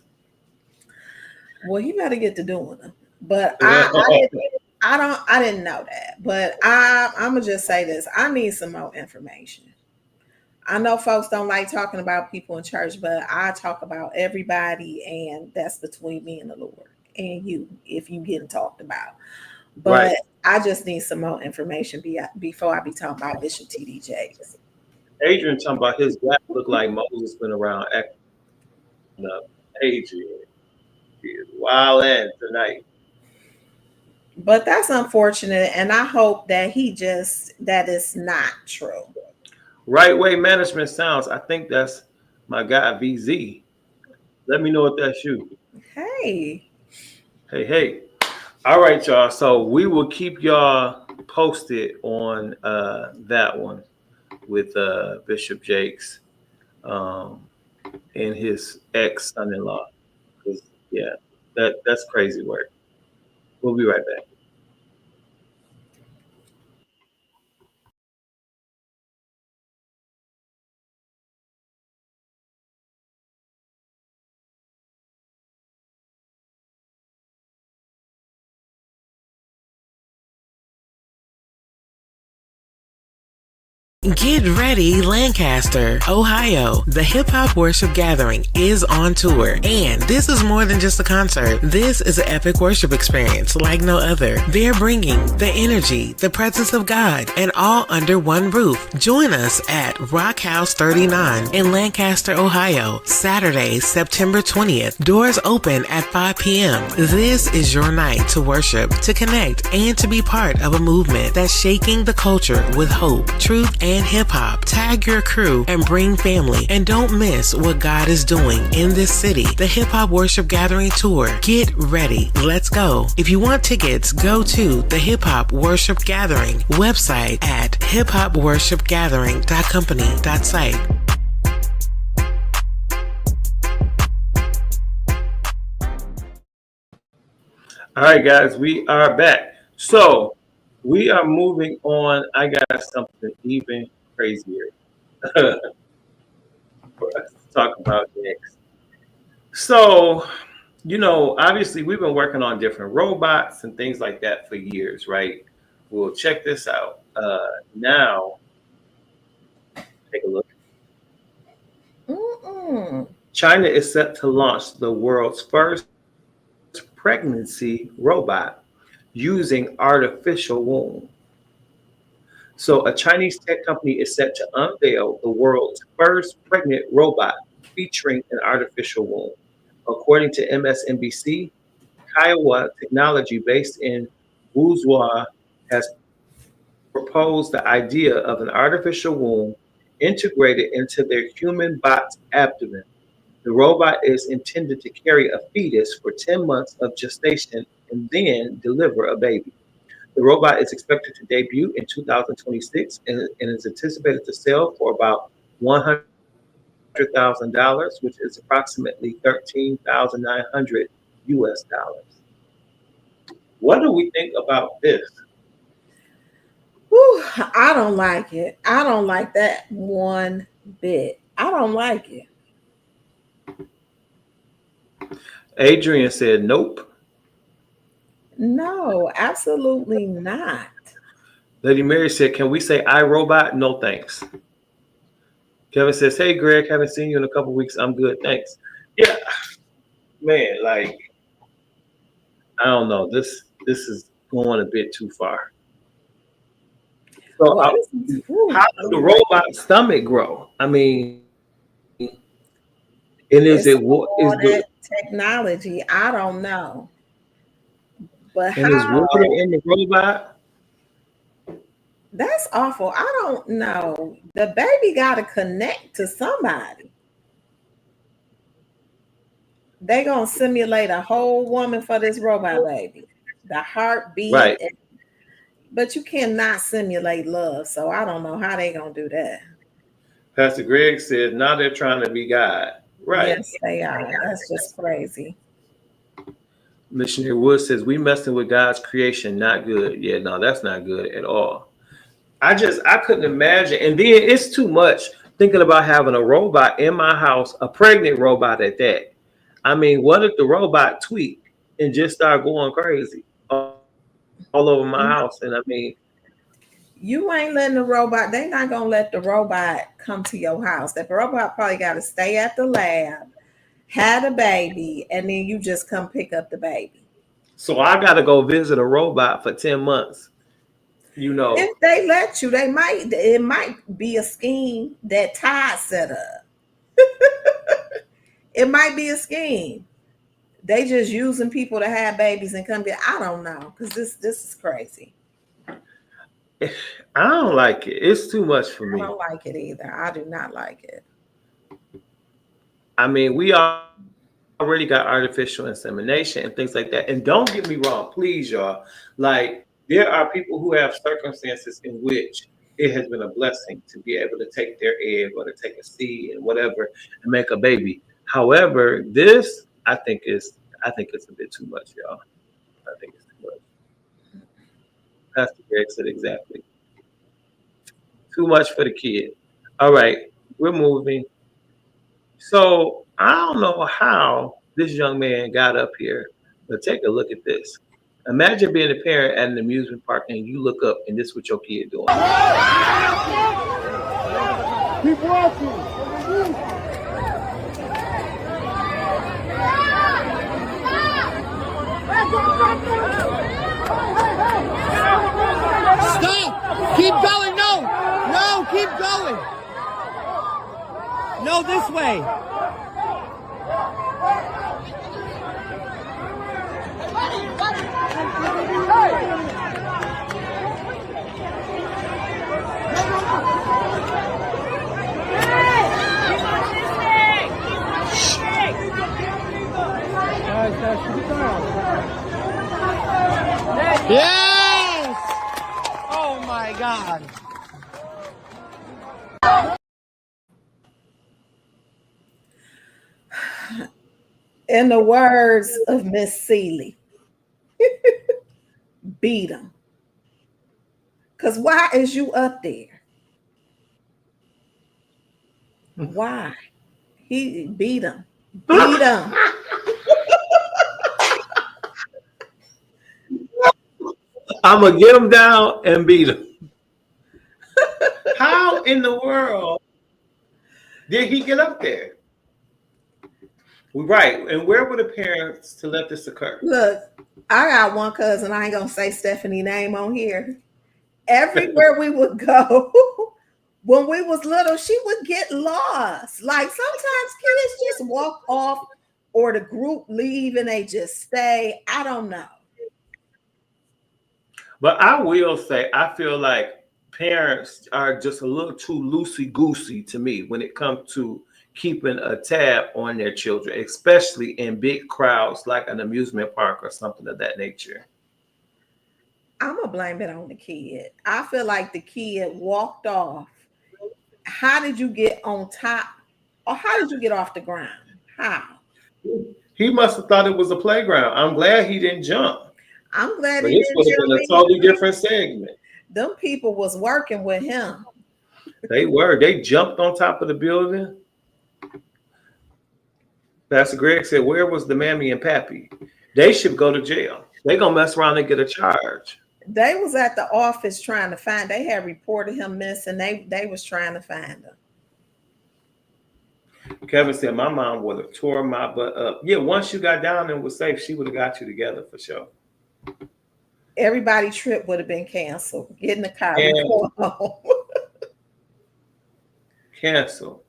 [SPEAKER 3] Well, he better get to doing them. But I didn't know that. But I'm gonna just say this. I need some more information. I know folks don't like talking about people in church, but I talk about everybody, and that's between me and the Lord and you if you getting talked about. But I just need some more information before I be talking about Bishop T.D. Jakes.
[SPEAKER 2] Adrian talking about his gap look like Moses been around acting up. Adrian is wild and tonight.
[SPEAKER 3] But that's unfortunate, and I hope that that is not true.
[SPEAKER 2] Right Way Management Sounds. I think that's my guy VZ. Let me know if that's you.
[SPEAKER 3] Hey.
[SPEAKER 2] All right, y'all. So we will keep y'all posted on that one with Bishop Jakes and his ex-son-in-law. Yeah, that's crazy work. We'll be right back.
[SPEAKER 6] Get ready, Lancaster, Ohio. The Hip Hop Worship Gathering is on tour, and this is more than just a concert. This is an epic worship experience like no other. They're bringing the energy, the presence of God, and all under one roof. Join us at Rock House 39 in Lancaster, Ohio, Saturday, September 20th. Doors open at 5 p.m. This is your night to worship, to connect, and to be part of a movement that's shaking the culture with hope, truth, and hip-hop. Tag your crew and bring family, and don't miss what God is doing in this city. The Hip Hop Worship Gathering Tour. Get ready. Let's go. If you want tickets, go to the Hip Hop Worship Gathering website at hiphopworshipgathering.company.site.
[SPEAKER 2] All right, guys, we are back. So we are moving on. I got something even crazier. for us to talk about next. So, obviously we've been working on different robots and things like that for years, right? Well, check this out. Now, take a look.
[SPEAKER 3] Mm-mm.
[SPEAKER 2] China is set to launch the world's first pregnancy robot using artificial womb. So, a Chinese tech company is set to unveil the world's first pregnant robot featuring an artificial womb. According to MSNBC, Kiowa Technology, based in Wuzhou, has proposed the idea of an artificial womb integrated into their human bot's abdomen. The robot is intended to carry a fetus for 10 months of gestation and then deliver a baby. The robot is expected to debut in 2026 and is anticipated to sell for about $100,000, which is approximately 13,900 US dollars. What do we think about this?
[SPEAKER 3] Whew, I don't like it. I don't like that one bit. I don't like it.
[SPEAKER 2] Adrian said, nope.
[SPEAKER 3] No, absolutely not.
[SPEAKER 2] Lady Mary said, can we say iRobot? No, thanks. Kevin says, hey, Greg, haven't seen you in a couple weeks. I'm good, thanks. Yeah, man, like, I don't know. This is going a bit too far. So, how does the robot's stomach grow? I mean, and is
[SPEAKER 3] that technology? I don't know. But
[SPEAKER 2] and is water in the robot?
[SPEAKER 3] That's awful. I don't know. The baby got to connect to somebody. They gonna simulate a whole woman for this robot baby. The heartbeat,
[SPEAKER 2] right?
[SPEAKER 3] But you cannot simulate love. So I don't know how they gonna do that.
[SPEAKER 2] Pastor Greg said, now they're trying to be God. Right.
[SPEAKER 3] Yes, they are. That's just crazy.
[SPEAKER 2] Missionary Wood says, we messing with God's creation, not good. Yeah, no, that's not good at all. I couldn't imagine. And then it's too much thinking about having a robot in my house, a pregnant robot at that. I mean, what if the robot tweak and just start going crazy all over my house? And I mean,
[SPEAKER 3] you ain't letting the robot, they're not going to let the robot come to your house. That robot probably got to stay at the lab, had a baby, and then you just come pick up the baby.
[SPEAKER 2] So I got to go visit a robot for 10 months.
[SPEAKER 3] If they let you, it might be a scheme that Todd set up. It might be a scheme. They just using people to have babies and come get. I don't know, because this is crazy.
[SPEAKER 2] I don't like it. It's too much for me.
[SPEAKER 3] I don't like it either. I do not like it.
[SPEAKER 2] I mean, we already got artificial insemination and things like that. And don't get me wrong, please, y'all. Like, there are people who have circumstances in which it has been a blessing to be able to take their egg or to take a seed and whatever and make a baby. However, this I think it's a bit too much, y'all. I think it's too much. Pastor Greg said exactly. Too much for the kid. All right, we're moving. So I don't know how this young man got up here, but take a look at this. Imagine being a parent at an amusement park and you look up and this is what your kid doing.
[SPEAKER 5] Keep walking.
[SPEAKER 7] Stop! Keep going! No! No! Keep going! No, this way! Yes! Oh my God!
[SPEAKER 3] In the words of Miss Seeley, beat them. Because why is you up there? Why? He beat him. Beat him.
[SPEAKER 2] I'm gonna get him down and beat him. How in the world did he get up there? Right. And where were the parents to let this occur?
[SPEAKER 3] Look, I got one cousin. I ain't gonna say Stephanie name on here. Everywhere we would go, when we was little, she would get lost. Like sometimes kids just walk off, or the group leave and they just stay. I don't know.
[SPEAKER 2] But I will say, I feel like parents are just a little too loosey-goosey to me when it comes to keeping a tab on their children, especially in big crowds like an amusement park or something of that nature.
[SPEAKER 3] I'm gonna blame it on the kid. I feel like the kid walked off. How did you get on top, or how did you get off the ground? How?
[SPEAKER 2] He must have thought it was a playground. I'm glad he didn't jump.
[SPEAKER 3] I'm glad
[SPEAKER 2] But
[SPEAKER 3] he
[SPEAKER 2] this would have
[SPEAKER 3] didn't
[SPEAKER 2] been a
[SPEAKER 3] jump
[SPEAKER 2] totally
[SPEAKER 3] either.
[SPEAKER 2] different segment.
[SPEAKER 3] Them people was working with him.
[SPEAKER 2] They were. They jumped on top of the building. Pastor Greg said, where was the mammy and pappy? They should go to jail. They gonna mess around and get a charge.
[SPEAKER 3] They was at the office trying to find. They had reported him missing. They was trying to find him.
[SPEAKER 2] Kevin said, my mom would have tore my butt up. Yeah, once you got down and was safe, she would have got you together for sure.
[SPEAKER 3] Everybody's trip would have been canceled. Get in the car.
[SPEAKER 2] And-
[SPEAKER 3] We going home.
[SPEAKER 2] Cancel.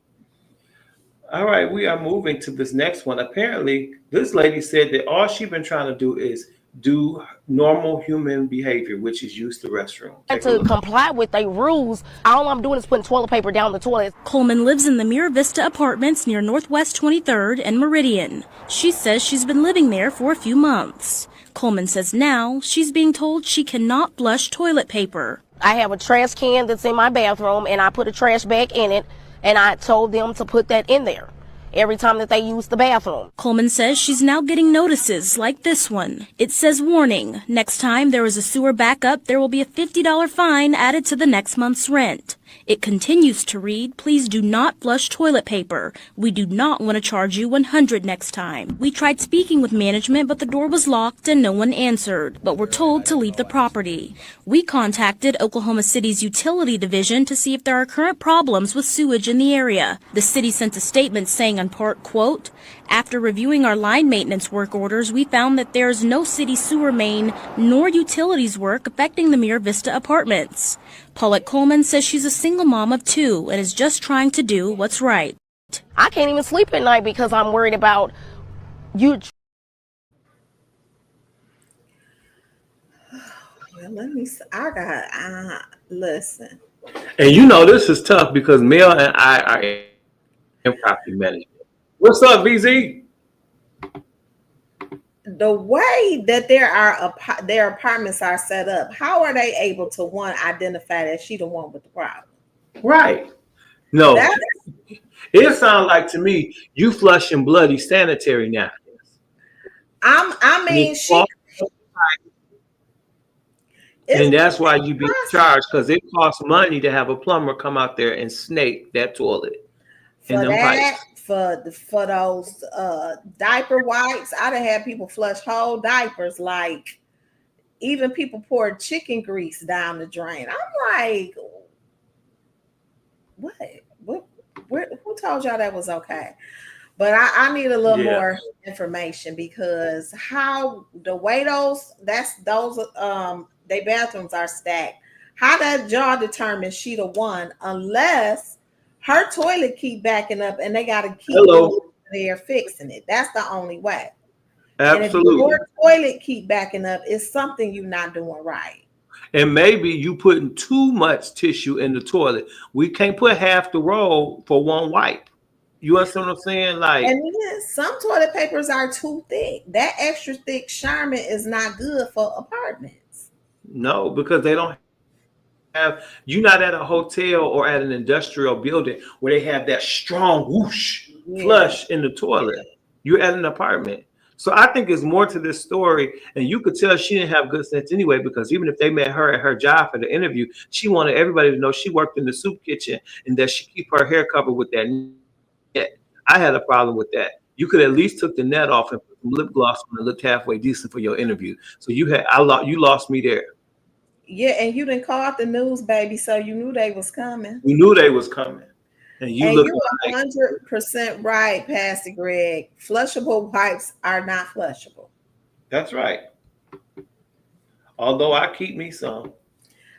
[SPEAKER 2] All right, we are moving to this next one. Apparently, this lady said that all she's been trying to do is do normal human behavior, which is use the restroom. Take a
[SPEAKER 8] To
[SPEAKER 2] look.
[SPEAKER 8] comply with their rules, all I'm doing is putting toilet paper down the toilet.
[SPEAKER 9] Coleman lives in the Mira Vista Apartments near Northwest 23rd and Meridian. She says she's been living there for a few months. Coleman says now she's being told she cannot flush toilet paper.
[SPEAKER 8] I have a trash can that's in my bathroom, and I put a trash bag in it, and I told them to put that in there every time that they use the bathroom.
[SPEAKER 9] Coleman says she's now getting notices like this one. It says, warning, next time there is a sewer backup, there will be a $50 fine added to the next month's rent. It continues to read, please do not flush toilet paper. We do not want to charge you $100 next time. We tried speaking with management, but the door was locked and no one answered, but were told to leave the property. We contacted Oklahoma City's utility division to see if there are current problems with sewage in the area. The city sent a statement saying in part, quote, after reviewing our line maintenance work orders, we found that there is no city sewer main nor utilities work affecting the Mira Vista Apartments. Paulette Coleman says she's a single mom of 2 and is just trying to do what's right.
[SPEAKER 8] I can't even sleep at night because I'm worried about you.
[SPEAKER 3] Well, let me. I got. Listen.
[SPEAKER 2] And you know this is tough because Mel and I are in property management. What's up, VZ?
[SPEAKER 3] The way that their apartments are set up, how are they able to identify that she the one with the problem?
[SPEAKER 2] Right. No.
[SPEAKER 3] That's,
[SPEAKER 2] It sounds like to me you flushing bloody sanitary napkins.
[SPEAKER 3] I mean, she.
[SPEAKER 2] And that's why you be charged, because it costs money to have a plumber come out there and snake that toilet.
[SPEAKER 3] For that, for those diaper wipes, I'd have had people flush whole diapers. Like even people poured chicken grease down the drain. I'm like, what? Who told y'all that was okay? But I need a little more information, because how the way those they bathrooms are stacked. How that y'all determine she the one, unless her toilet keep backing up and they got to keep there fixing it. That's the only way.
[SPEAKER 2] Absolutely.
[SPEAKER 3] And if your toilet keep backing up, it's something you're not doing right.
[SPEAKER 2] And maybe you putting too much tissue in the toilet. We can't put half the roll for one wipe. You understand what I'm saying? Like,
[SPEAKER 3] and then some toilet papers are too thick. That extra thick Charmin is not good for apartments.
[SPEAKER 2] No, because they don't have, you're not at a hotel or at an industrial building where they have that strong whoosh flush in the toilet. You're at an apartment. So I think there's more to this story, and you could tell she didn't have good sense anyway, because even if they met her at her job for the interview, she wanted everybody to know she worked in the soup kitchen and that she keep her hair covered with that net. I had a problem with that. You could at least took the net off and put some lip gloss on and looked halfway decent for your interview. So you lost me there.
[SPEAKER 3] Yeah, and you didn't call out the news, baby, so you knew they was coming.
[SPEAKER 2] You knew they was coming, and you
[SPEAKER 3] And
[SPEAKER 2] look
[SPEAKER 3] you
[SPEAKER 2] like
[SPEAKER 3] 100% right, Pastor Greg. Flushable wipes are not flushable.
[SPEAKER 2] that's right. Although I keep me some.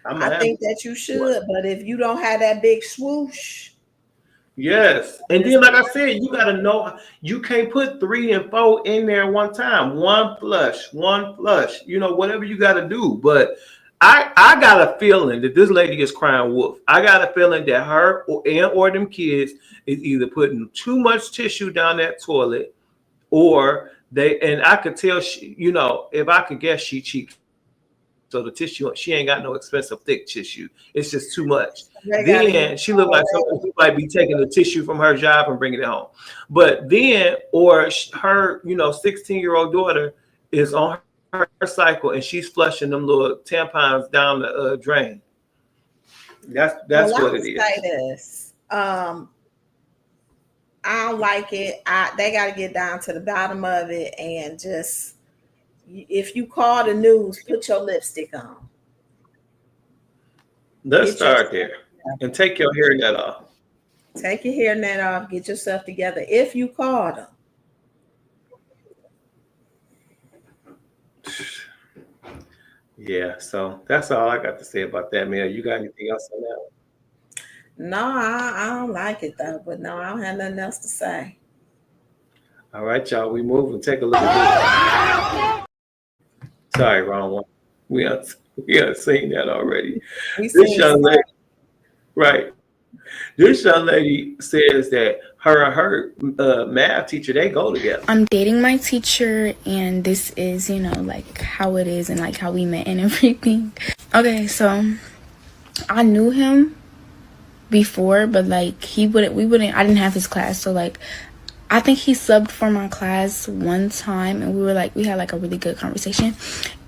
[SPEAKER 3] I think that you should, but if you don't have that big swoosh.
[SPEAKER 2] Yes. And then, like I said, you got to know you can't put 3 and 4 in there one time. One flush, whatever you got to do. But I got a feeling that this lady is crying wolf. I got a feeling that her or them kids is either putting too much tissue down that toilet, or and I could tell if I could guess, she cheats. So the tissue, she ain't got no expensive thick tissue. It's just too much. Then she looked like someone who might be taking the tissue from her job and bringing it home. But then, or her, 16-year-old daughter is on her cycle and she's flushing them little tampons down the drain. That's what it is.
[SPEAKER 3] Say this. I don't like it. They got to get down to the bottom of it and just. If you call the news, put your lipstick on.
[SPEAKER 2] Let's start there. And take your hairnet off.
[SPEAKER 3] Take your hairnet off. Get yourself together. If you call them.
[SPEAKER 2] Yeah, so that's all I got to say about that, man. You got anything else on that?
[SPEAKER 3] No, I don't like it, though. But no, I don't have nothing else to say.
[SPEAKER 2] All right, y'all. We move and take a look at this. Sorry, wrong one. We have seen that already. This young lady, right? This young lady says that her and her math teacher, they go together.
[SPEAKER 10] I'm dating my teacher, and this is, like how it is and like how we met and everything. Okay, so I knew him before, but like I didn't have his class, so like I think he subbed for my class one time, and we had like a really good conversation.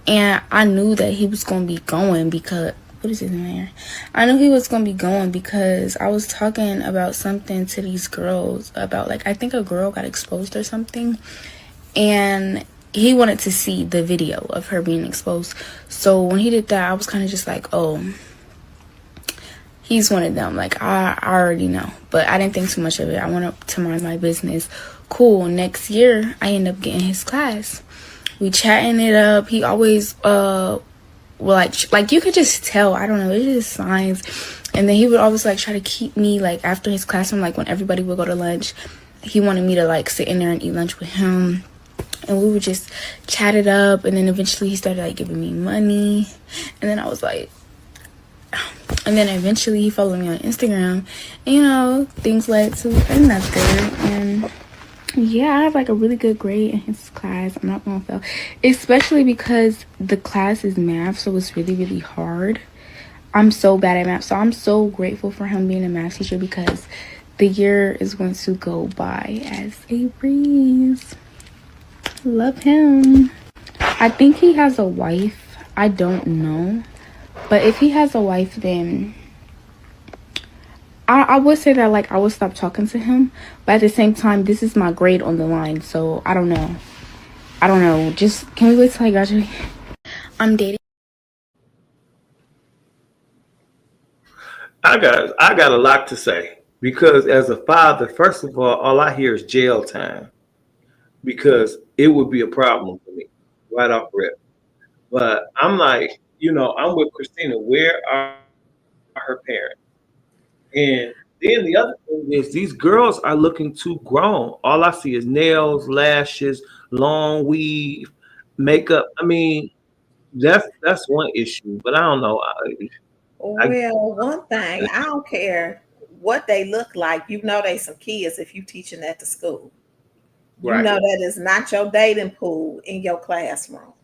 [SPEAKER 10] And I knew that he was going to be going because, what is his name? I knew he was going to be going because I was talking about something to these girls about, like, I think a girl got exposed or something. And he wanted to see the video of her being exposed. So when he did that, I was kind of just like, oh, he's one of them. Like, I already know. But I didn't think too much of it. I wanted to mind my business. Cool. Next year, I ended up getting his class. We chatting it up. He always, like you could just tell. I don't know. It's just signs. And then he would always, like, try to keep me, like, after his classroom, like, when everybody would go to lunch. He wanted me to, like, sit in there and eat lunch with him. And we would just chat it up. And then eventually he started, like, giving me money. And then I was like, and then eventually he followed me on Instagram. And, things led to another. And yeah, I have like a really good grade in his class. I'm not gonna fail, especially because the class is math, so it's really, really hard. I'm so bad at math, so I'm so grateful for him being a math teacher because the year is going to go by as a breeze. Love him. I think he has a wife. I don't know. But if he has a wife, then I would say that, like, I would stop talking to him. But at the same time, this is my grade on the line. So, I don't know. Just, can we wait till I graduate? I'm dating.
[SPEAKER 2] I got a lot to say. Because as a father, first of all I hear is jail time. Because it would be a problem for me right off rip. But I'm like, I'm with Christina. Where are her parents? And then the other thing is these girls are looking too grown. All I see is nails, lashes, long weave, makeup. I mean, that's one issue. But I don't know.
[SPEAKER 3] Well, one thing, I don't care what they look like. They some kids if you teaching at the school. Right. That is not your dating pool in your classroom.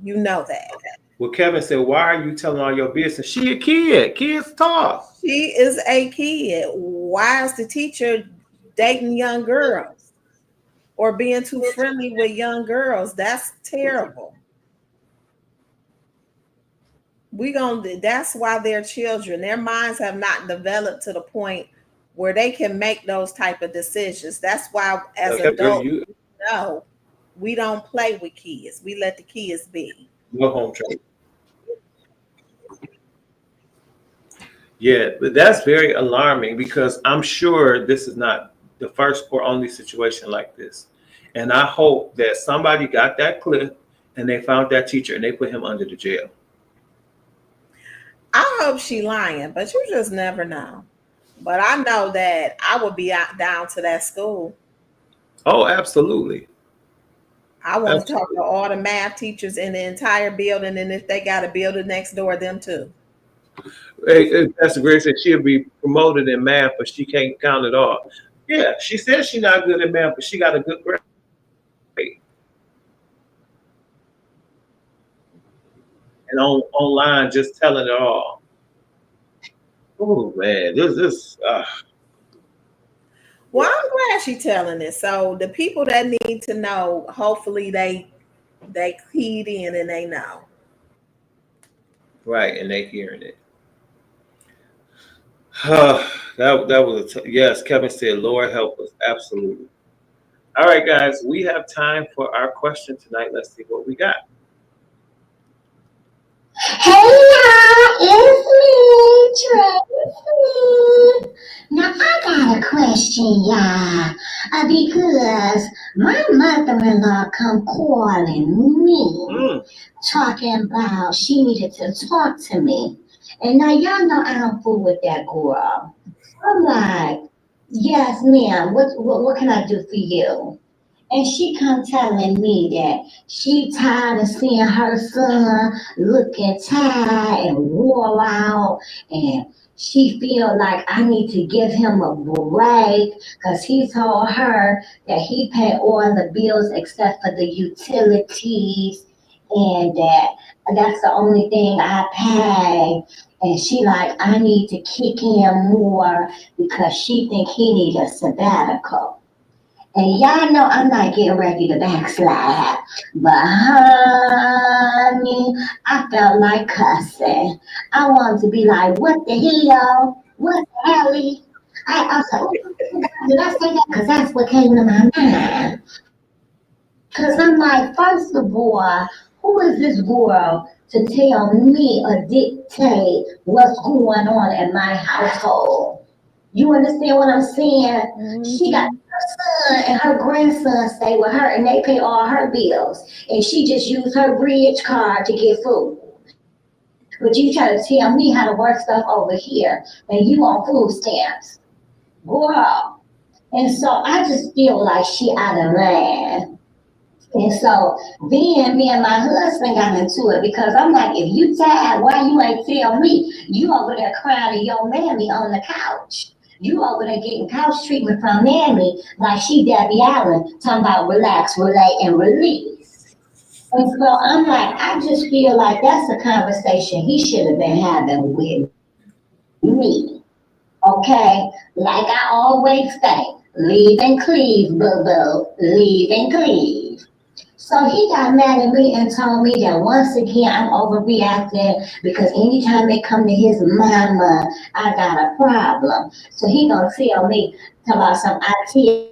[SPEAKER 3] You know that.
[SPEAKER 2] Well, Kevin said, why are you telling all your business? She a kid. Kids talk.
[SPEAKER 3] She is a kid. Why is the teacher dating young girls? or being too friendly with young girls. That's terrible. That's why they're children. Their minds have not developed to the point where they can make those type of decisions. That's why as adults, no, we don't play with kids. We let the kids be.
[SPEAKER 2] No home training. Yeah, but that's very alarming because I'm sure this is not the first or only situation like this. And I hope that somebody got that clip and they found that teacher and they put him under the jail.
[SPEAKER 3] I hope she lying, but you just never know. But I know that I would be down to that school.
[SPEAKER 2] Oh, absolutely.
[SPEAKER 3] I want to talk to all the math teachers in the entire building, and if they got a building next door, them too.
[SPEAKER 2] Pastor Grace said she'll be promoted in math, but she can't count it all. Yeah, she says she's not good at math, but she got a good grade. And online, just telling it all. Oh man, this.
[SPEAKER 3] Well, I'm glad she's telling it. So the people that need to know, hopefully they keyed in and they know.
[SPEAKER 2] Right, and they hearing it. That was yes. Kevin said, "Lord help us." Absolutely. All right, guys, we have time for our question tonight. Let's see what we got.
[SPEAKER 11] Hey y'all, it's me, Tracy. Now I got a question, y'all, because my mother-in-law come calling me, talking about she needed to talk to me. And now y'all know I don't fool with that girl. I'm like, yes, ma'am, what can I do for you? And she come telling me that she tired of seeing her son looking tired and wore out, and she feel like I need to give him a break because he told her that he paid all the bills except for the utilities, and that's the only thing I pay. And she like, I need to kick in more because she think he need a sabbatical. And y'all know I'm not getting ready to backslide. But honey, I felt like cussing. I wanted to be like, what the hell? What the hell? I was like, oh, did I say that? Because that's what came to my mind. Because I'm like, first of all, who is this girl to tell me or dictate what's going on in my household? You understand what I'm saying? Mm-hmm. She got her son and her grandson stay with her and they pay all her bills. And she just used her bridge card to get food. But you try to tell me how to work stuff over here and you on food stamps. Girl. And so I just feel like she out of line. And so then me and my husband got into it because I'm like, if you tired, why you ain't tell me? You over there crying to your mammy on the couch. You over there getting couch treatment from mammy like she Debbie Allen, talking about relax, relate, and release. And so I'm like, I just feel like that's a conversation he should have been having with me. Okay? Like I always say, leave and cleave, boo-boo. Leave and cleave. So he got mad at me and told me that once again I'm overreacting because anytime they come to his mama, I got a problem. So he gonna tell me, tell about some, I tell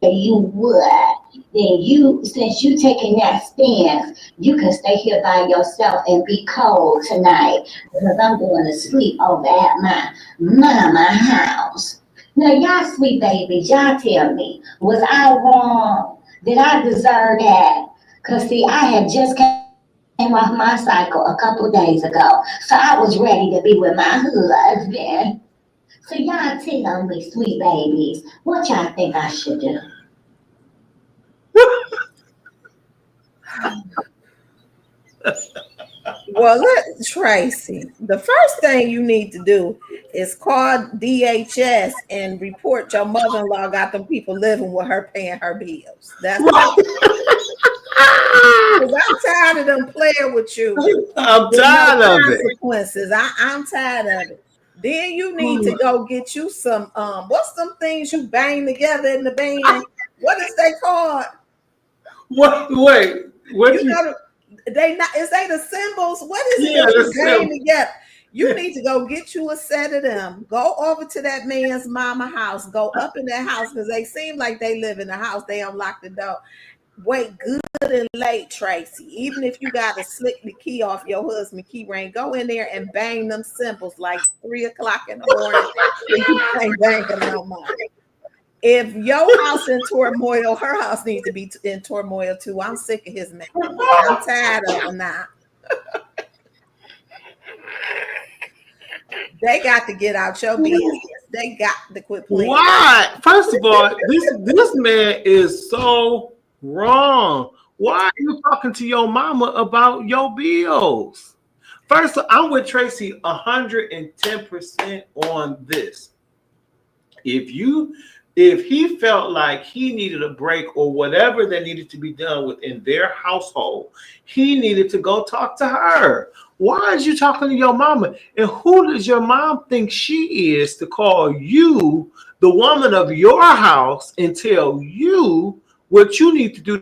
[SPEAKER 11] you what, then you, since you taking that stance, you can stay here by yourself and be cold tonight because I'm going to sleep over at my mama house. Now y'all sweet babies, y'all tell me, was I wrong? Did I deserve that? Because, see, I had just came off my cycle a couple days ago. So I was ready to be with my husband. So y'all tell me, sweet babies, what y'all think I should do?
[SPEAKER 3] Well, Tracy, the first thing you need to do is call DHS and report your mother-in-law got them people living with her paying her bills. That's because I'm tired of them playing with you.
[SPEAKER 2] I'm tired of it.
[SPEAKER 3] Consequences. I'm tired of it. Then you need to go get you some what's some things you bang together in the band? What is they called?
[SPEAKER 2] What? Wait. What you?
[SPEAKER 3] Know, they not. Is they the symbols? What is
[SPEAKER 2] Yeah,
[SPEAKER 3] it?
[SPEAKER 2] the
[SPEAKER 3] Game together. You need to go get you a set of them. Go over to that man's mama house. Go up in that house because they seem like they live in the house. They unlock the door. Wait good and late, Tracy. Even if you got to slick the key off your husband's key ring, go in there and bang them symbols like 3 o'clock in the morning. You can't bang them no more. If your house in turmoil, her house needs to be in turmoil too. I'm sick of his man. I'm tired of him now. They got to get out your business. They got to quit playing.
[SPEAKER 2] Why? First of all, this man is so wrong. Why are you talking to your mama about your bills? First, I'm with Tracy 110% on this. If he felt like he needed a break or whatever that needed to be done within their household, he needed to go talk to her. Why is you talking to your mama? And who does your mom think she is to call you the woman of your house and tell you what you need to do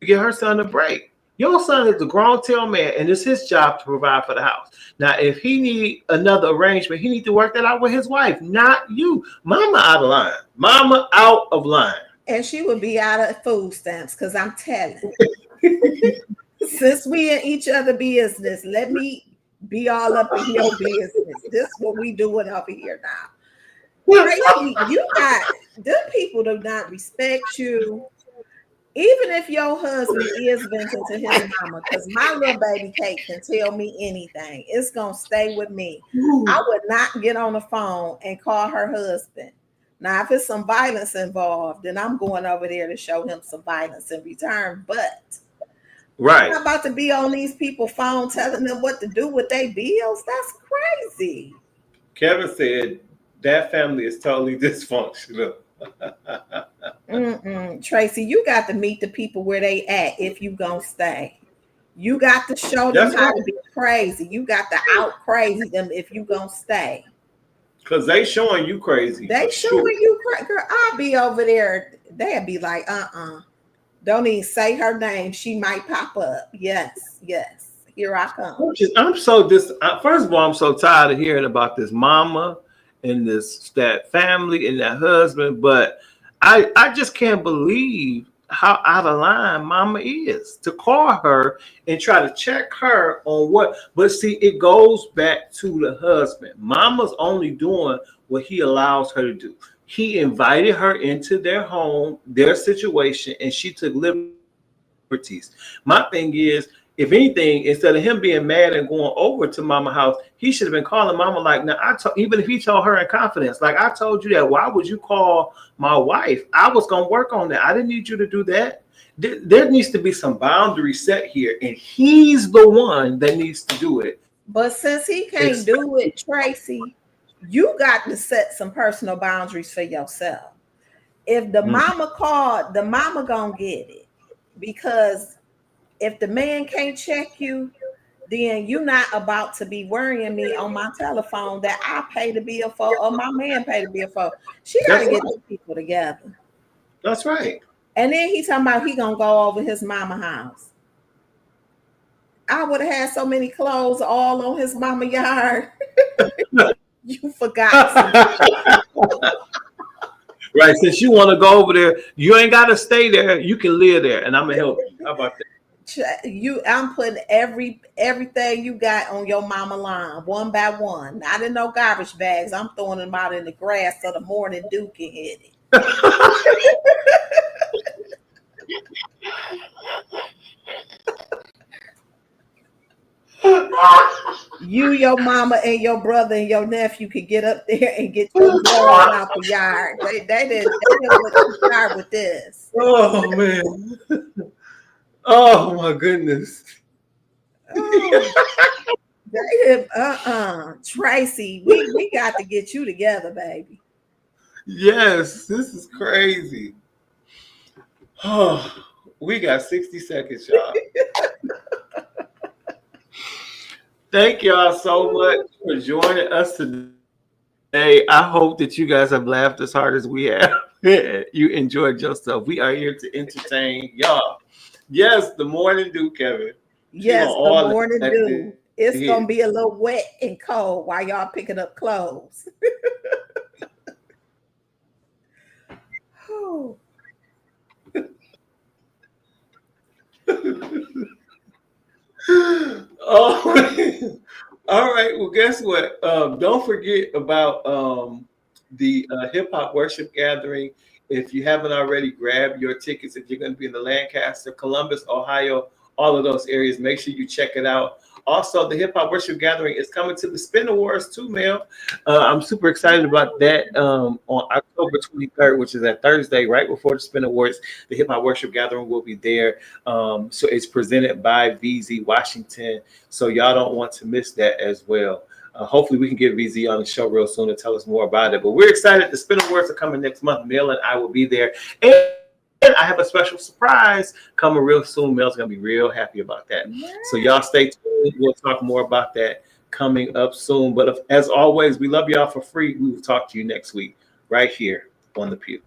[SPEAKER 2] to get her son a break? Your son is a grown-tail man, and it's his job to provide for the house. Now, if he need another arrangement, he need to work that out with his wife, not you. Mama out of line. Mama out of line.
[SPEAKER 3] And she would be out of food stamps because I'm telling. Since we in each other business, let me be all up in your business. This is what we doing over here now. Tracy, you got them people do not respect you. Even if your husband is venting to his mama, because my little baby Kate can tell me anything, it's gonna stay with me. I would not get on the phone and call her husband. Now, if it's some violence involved, then I'm going over there to show him some violence in return. But
[SPEAKER 2] right,
[SPEAKER 3] I'm not about to be on these people's phone telling them what to do with their bills. That's crazy.
[SPEAKER 2] Kevin said that family is totally dysfunctional.
[SPEAKER 3] Tracy, you got to meet the people where they at if you gonna stay. You got to show them how to be crazy. You got to out crazy them if you gonna stay.
[SPEAKER 2] Because they showing you crazy.
[SPEAKER 3] They showing you crazy. Girl, I'll be over there. They'll be like, don't even say her name. She might pop up. Yes. Here I come.
[SPEAKER 2] I'm so first of all, I'm so tired of hearing about this mama and that family and that husband, but I just can't believe how out of line mama is to call her and try to check her on what. But see, it goes back to the husband. Mama's only doing what he allows her to do. He invited her into their home, their situation, and she took liberties. My thing is, if anything, instead of him being mad and going over to mama house, he should have been calling mama like, now, even if he told her in confidence, like, I told you that, why would you call my wife? I was going to work on that. I didn't need you to do that. There needs to be some boundary set here, and he's the one that needs to do it.
[SPEAKER 3] But since he can't do it, Tracy, you got to set some personal boundaries for yourself. If the mama called, the mama gonna get it. Because if the man can't check you, then you're not about to be worrying me on my telephone that I pay the bill for or my man pay the bill for. She got to get the people together.
[SPEAKER 2] That's right.
[SPEAKER 3] And then he talking about he going to go over his mama house. I would have had so many clothes all on his mama yard. You forgot.
[SPEAKER 2] Right. Since you want to go over there, you ain't got to stay there. You can live there, and I'm going to help you. How about that?
[SPEAKER 3] I'm putting everything you got on your mama line one by one, not in no garbage bags. I'm throwing them out in the grass so the morning dew can hit it. You, your mama, and your brother and your nephew could get up there and get your dog out the yard. They didn't start with this.
[SPEAKER 2] Oh man. Oh my goodness.
[SPEAKER 3] Tracy, we got to get you together, baby.
[SPEAKER 2] Yes, this is crazy. Oh, we got 60 seconds, y'all. Thank y'all so much for joining us today. Hey, I hope that you guys have laughed as hard as we have. You enjoyed yourself. We are here to entertain y'all. Yes, the morning dew, Kevin.
[SPEAKER 12] Yes, the
[SPEAKER 2] all
[SPEAKER 12] morning
[SPEAKER 2] that
[SPEAKER 12] dew. It's
[SPEAKER 2] here.
[SPEAKER 12] gonna be a little wet and cold while y'all picking up clothes. Oh.
[SPEAKER 2] Oh, all right. Well, guess what? Don't forget about the hip hop worship gathering. If you haven't already, grab your tickets. If you're going to be in the Lancaster, Columbus, Ohio, all of those areas, make sure you check it out. Also, the hip hop worship gathering is coming to the Spin Awards too, Mel. I'm super excited about that. On October 23rd, which is that Thursday, right before the Spin Awards, the hip hop worship gathering will be there. So it's presented by VZ Washington. So y'all don't want to miss that as well. Hopefully we can get VZ on the show real soon to tell us more about it. But we're excited. The Spin Awards are coming next month. Mel and I will be there. And I have a special surprise coming real soon. Mel's going to be real happy about that. Yeah. So y'all stay tuned. We'll talk more about that coming up soon. But as always, we love y'all for free. We will talk to you next week right here on The Pew.